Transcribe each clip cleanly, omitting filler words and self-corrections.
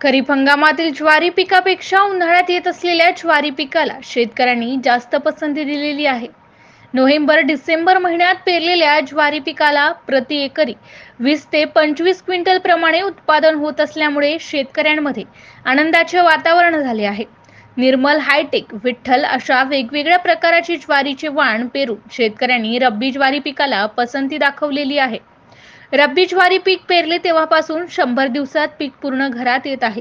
खरीप हंगामातील ज्वारी पिकापेक्षा उन्हाळ्यात येत असलेल्या ज्वारी पिकाला शेतकऱ्यांनी जास्त पसंती दिलेली आहे। नोव्हेंबर-डिसेंबर महिन्यात पेरलेल्या ज्वारी पिकाला प्रति एकरी 20 ते 25 क्विंटल प्रमाणे उत्पादन होत असल्यामुळे शेतकऱ्यांमध्ये आनंदाचे वातावरण झाले आहे। निर्मल, हायटेक, विठ्ठल अशा वेगवेगळ्या प्रकारची ज्वारीचे वाण पेरून शेतकऱ्यांनी रब्बी ज्वारी पिकाला पसंती दाखवलेली आहे। रब्बी ज्वारी पीक पेरले तेव्हापासून 100 दिवसात पीक पूर्ण घरात येत आहे।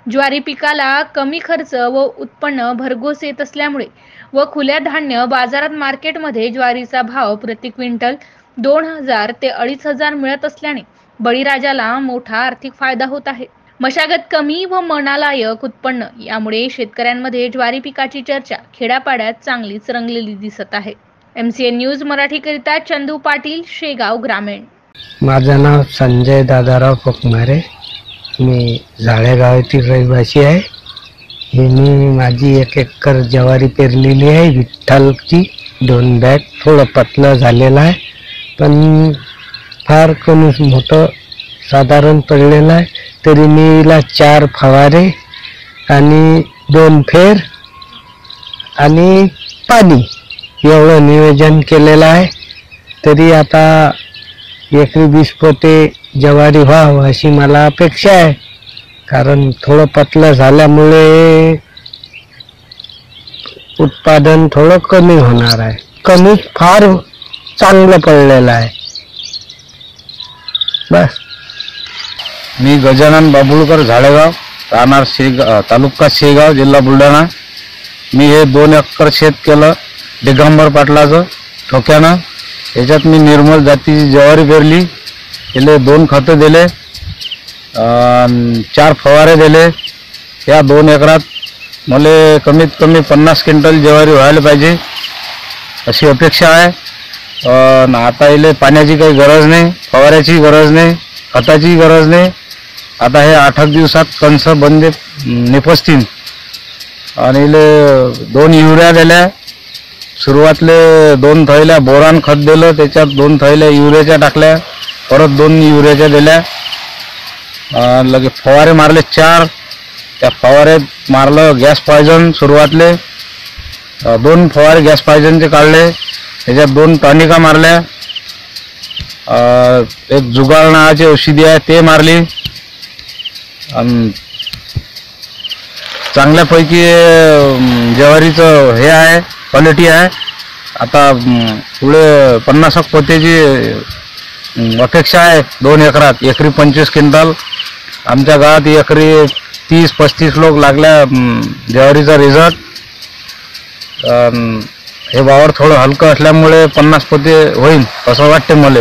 ज्वारी पिकाला कमी खर्च व उत्पन्न भरघोस येत असल्यामुळे व खुल्या धान्य बाजारात मार्केटमध्ये ज्वारीचा भाव प्रति क्विंटल 2000 ते 2500 मिळत असल्याने बळीराजाला मोठा आर्थिक फायदा होत आहे। मशागत कमी व मनालायक उत्पन्न यामुळे शेतकऱ्यांमध्ये ज्वारी पिकाची चर्चा खेड्यापाड्यात चांगलीच रंगलेली दिसत आहे। MCN न्यूज मराठी करिता चंदू पाटील, शेगाव ग्रामीण। माझं नाव संजय दादाराव पोकमारे, मी झाळेगाव येथील रहिवासी आहे। ही मी माझी 1 एकर ज्वारी पेरलेली आहे विठ्ठलची 2 बॅग। थोडं पतलं झालेलं आहे पण फार कणूस मोठं साधारण पडलेलं आहे। तरी मी हिला 4 फवारे आणि 2 फेर आणि पाणी एवढं नियोजन केलेलं आहे। तरी आता एकरी 20 पोते ज्वारी व्हावं अशी मला अपेक्षा आहे, कारण थोडं पतलं झाल्यामुळे उत्पादन थोडं कमी होणार आहे। कणूस फार चांगलं पडलेलं आहे। बस। मी गजानन बाबुळकर, झाळेगाव, राहणार शेगाव, तालुका शेगाव, जिल्हा बुलढाणा। मी हे 2 एकर शेत केलं दिगंबर पाटलाचं ठोक्यानं। याच्यात मी निर्मल जातीची ज्वारी पेरली, याला 2 खतं दिले, 4 फवारे दिले। या 2 एकरात मला कमीत कमी 50 क्विंटल ज्वारी व्हायला पाहिजे अशी अपेक्षा आहे। आता याला पाण्याची काही गरज नाही, फवाऱ्याची गरज नाही, खताची गरज नाही। आता हे 8 दिवसात कणस बंद निपसतील। आणि याला 2 युरिया दिल्या। सुरुवातले 2 थैल्या बोरान खत दिलं, त्याच्यात 2 थैल्या युरियाच्या टाकल्या, परत 2 युरियाच्या दिल्या। लगे फवारे मारले 4। त्या फवाऱ्यात मारलं गॅस पॉयझन। सुरुवातले 2 फवारे गॅस पॉयझनचे काढले, त्याच्यात 2 टॉनिका मारल्या। एक जुगाळ नावाची औषधी आहे ते मारली। चांगल्यापैकी ज्वारीचं हे आहे, क्वालिटी आहे। आता पुढे 50 पोत्याची अपेक्षा आहे 2 एकरात, एकरी 25 क्विंटल। आमच्या गावात एकरी 30-35 लोक लागल्या ज्वारीचा रिझल्ट। हे वावर थोडं हलकं असल्यामुळे 50 पोते होईल असं वाटते मला।